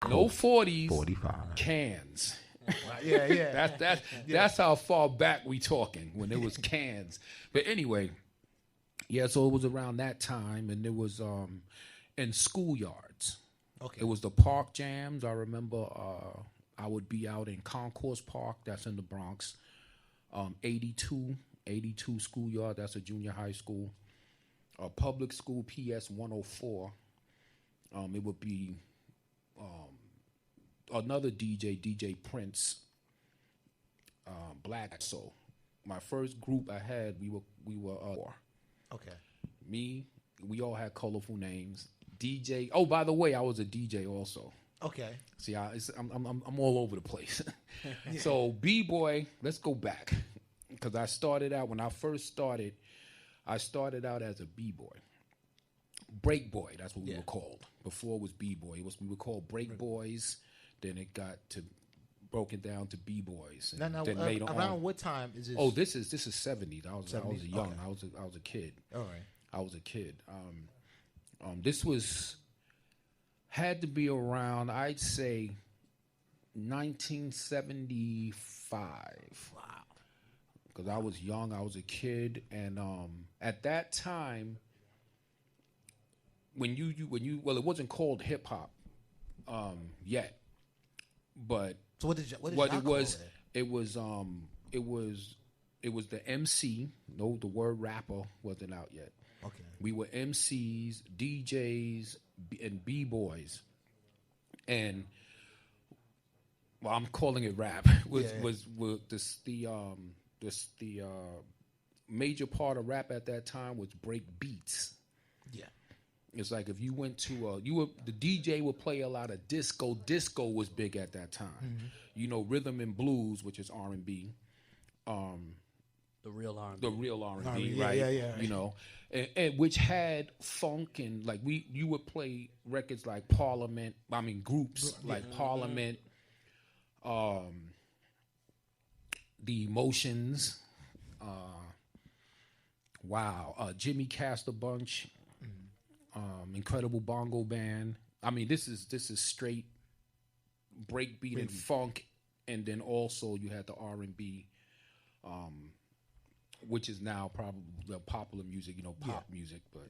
No 40s. 45. Cans. Yeah. That's how far back we talking when it was cans. But anyway, yeah. So it was around that time, and it was in schoolyards. Okay. It was the park jams. I remember I would be out in Concourse Park. That's in the Bronx. 82 schoolyard. That's a junior high school. Public school PS 104. It would be another DJ Prince, Black. So my first group I had, we were Okay. me. We all had colorful names. DJ. Oh, by the way, I was a DJ also. Okay. See, I'm all over the place. So B-boy, let's go back because I started out when I first started. I started out as a B-boy, break boy. That's what we were called. Before it was B-boy. We were called break boys. Then it got to broken down to B-boys. Now, then around what time is this? Oh, this is 70s. I was 70s? young. Okay. I was a kid. All right. I was a kid. This had to be around, I'd say, 1975. Wow. Because I was young, I was a kid, and at that time, when you well, it wasn't called hip hop yet, but So what did y'all what call it was, it was the MC. No, the word rapper wasn't out yet. Okay. We were MCs, DJs, and B-boys. And well, I'm calling it rap. The major part of rap at that time was break beats. Yeah. It's like if you went to the DJ would play a lot of disco. Disco was big at that time. Mm-hmm. You know, rhythm and blues, which is R&B. The real R&B. The real R&B, yeah, right? yeah. You know, and which had funk and like you would play records like Parliament. I mean groups like Parliament, The Emotions, Jimmy Castor Bunch, Incredible Bongo Band. I mean this is straight breakbeat and funk, and then also you had the R&B. Which is now probably the popular music, you know, pop music. But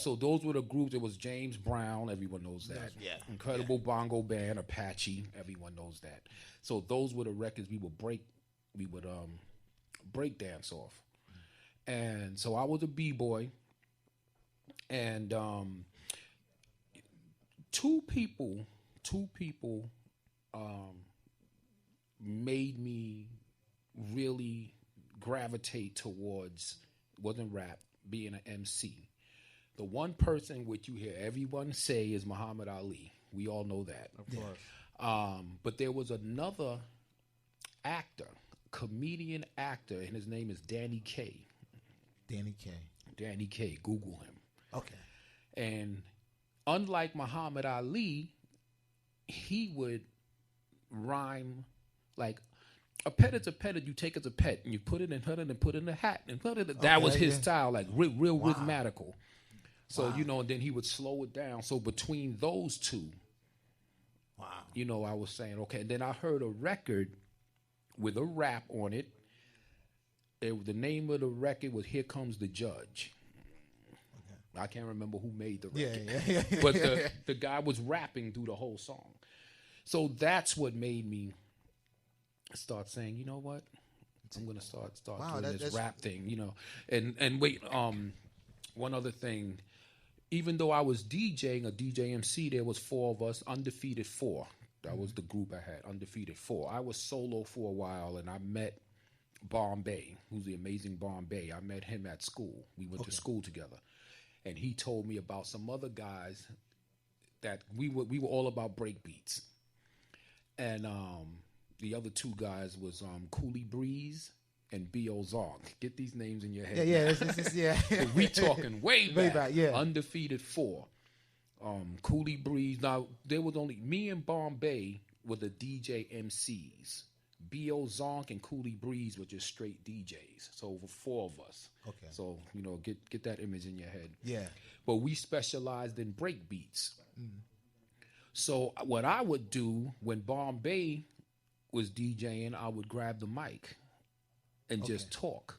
so those were the groups. It was James Brown, everyone knows that. Yeah. Incredible Bongo Band, Apache, everyone knows that. So those were the records we would break dance off. And so I was a B-boy, and two people made me really gravitate towards, wasn't rap, being an MC. The one person which you hear everyone say is Muhammad Ali. We all know that. Of course. But there was another comedian actor, and his name is Danny Kaye. Danny Kaye. Google him. Okay. And unlike Muhammad Ali, he would rhyme like, a pet is a pet, and you take it as a pet, and you put it in her and put it in a hat, and put it. That was his style, like real rhythmical. So you know, and then he would slow it down. So between those two, you know, I was saying okay. And then I heard a record with a rap on it. The name of the record was "Here Comes the Judge." Okay. I can't remember who made the record, but the guy was rapping through the whole song. So that's what made me start saying, you know what, I'm gonna start doing this rap thing, you know. And wait, one other thing, even though I was DJing a DJ MC, there was four of us, Undefeated Four. That was the group I had, Undefeated Four. I was solo for a while, and I met Bombay, who's the amazing Bombay. I met him at school. We went to school together, and he told me about some other guys that we were all about break beats, and the other two guys was Cooley Breeze and B.O. Zonk. Get these names in your head. Yeah. So we talking way back. Yeah. Undefeated Four. Cooley Breeze. Now, there was only me and Bombay were the DJ MCs. B.O. Zonk and Cooley Breeze were just straight DJs. So for four of us. Okay. So, you know, get that image in your head. Yeah. But we specialized in break beats. So what I would do when Bombay was DJing, I would grab the mic and just talk.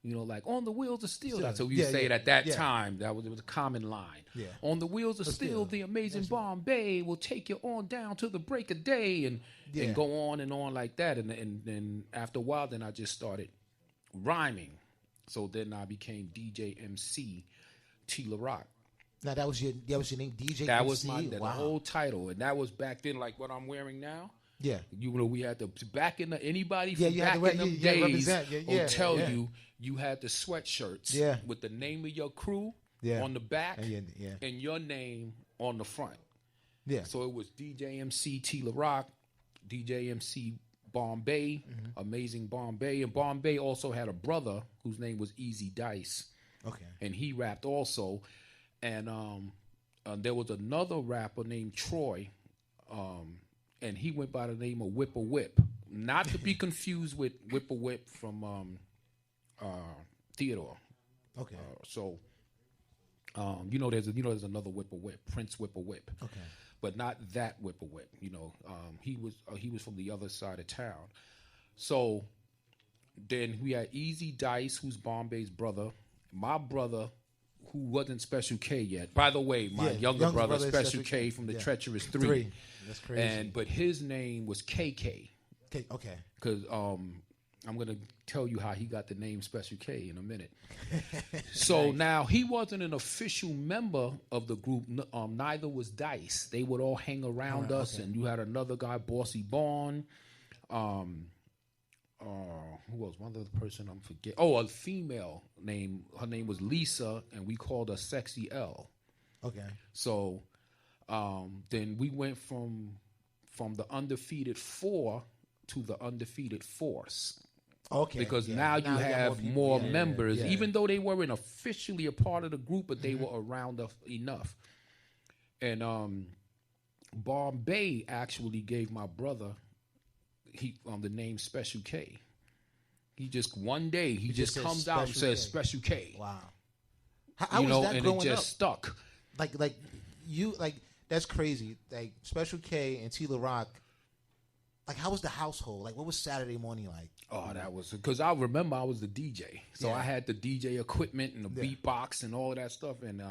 You know, like on the wheels of steel. That's what we say it at that time. It was a common line. Yeah. On the wheels of steel, the amazing Bombay will take you on down to the break of day and go on and like that. And after a while, then I just started rhyming. So then I became DJ MC Tila Rock. Now that was your name, DJ. That was my the whole title, and that was back then, like what I'm wearing now. Yeah, you know, we had to back in the anybody from back in them days will tell you had the sweatshirts with the name of your crew on the back and your name on the front. Yeah, so it was DJ MC Tila Rock, DJ MC Bombay, Amazing Bombay, and Bombay also had a brother whose name was Easy Dice. Okay, and he rapped also. And there was another rapper named Troy, and he went by the name of Whipper Whip, not to be confused with Whipper Whip from Theodore. Okay. There's another Whipper Whip, Prince Whipper Whip. Okay. But not that Whipper Whip. You know, he was from the other side of town. So then we had Easy Dice, who's Bombay's brother, my brother, who wasn't Special K yet. By the way, my younger brother, Special K from the Treacherous 3. That's crazy. But his name was KK. Okay. Because I'm going to tell you how he got the name Special K in a minute. So now, he wasn't an official member of the group. Neither was Dice. They would all hang around us. Okay. And you had another guy, Bossy Bond. Who was one other person I'm forgetting? Oh, a female name. Her name was Lisa, and we called her Sexy L. Okay. So then we went from the undefeated 4 to the undefeated Force. Okay. Because now you have more members, even though they weren't officially a part of the group, but they were around enough. And Bombay actually gave my brother the name Special K. He just one day he just comes out and says Special K. Wow. How was that and growing it just up? Stuck. Like that's crazy. Like Special K and Tila Rock. Like how was the household? Like what was Saturday morning like? Oh, that was because I remember I was the DJ, so I had the DJ equipment and the beatbox and all of that stuff, and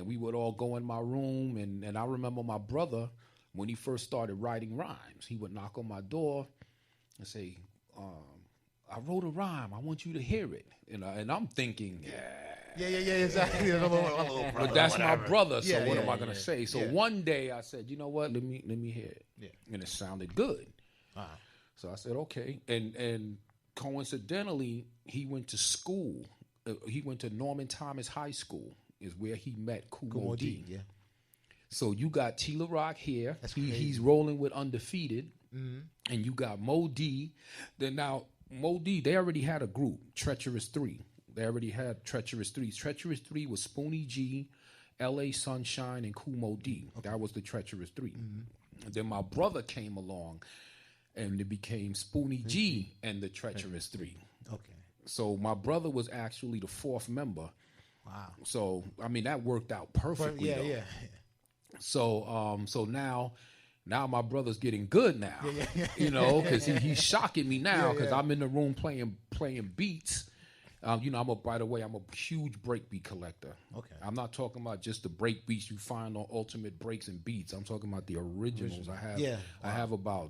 we would all go in my room, and I remember my brother. When he first started writing rhymes, he would knock on my door and say, I wrote a rhyme. I want you to hear it. And I'm thinking, exactly. But that's my brother, so what am I going to say? So one day I said, you know what, let me hear it. Yeah. And it sounded good. So I said, okay. And coincidentally, he went to school. He went to Norman Thomas High School is where he met Kumo D. Yeah. So you got Tila Rock here. He's rolling with Undefeated. Mm-hmm. And you got Mo D. Then now, Mo D, they already had a group, Treacherous 3. They already had Treacherous 3. Treacherous 3 was Spoonie G, L.A. Sunshine, and Kumo D. Okay. That was the Treacherous 3. Mm-hmm. And then my brother came along, and it became Spoonie G and the Treacherous 3. Okay. So my brother was actually the 4th member. Wow. So, I mean, that worked out perfectly. Yeah. So now my brother's getting good now, because he's shocking me now because I'm in the room playing beats. I'm a huge breakbeat collector. Okay. I'm not talking about just the break beats you find on Ultimate Breaks and Beats. I'm talking about the originals. I have about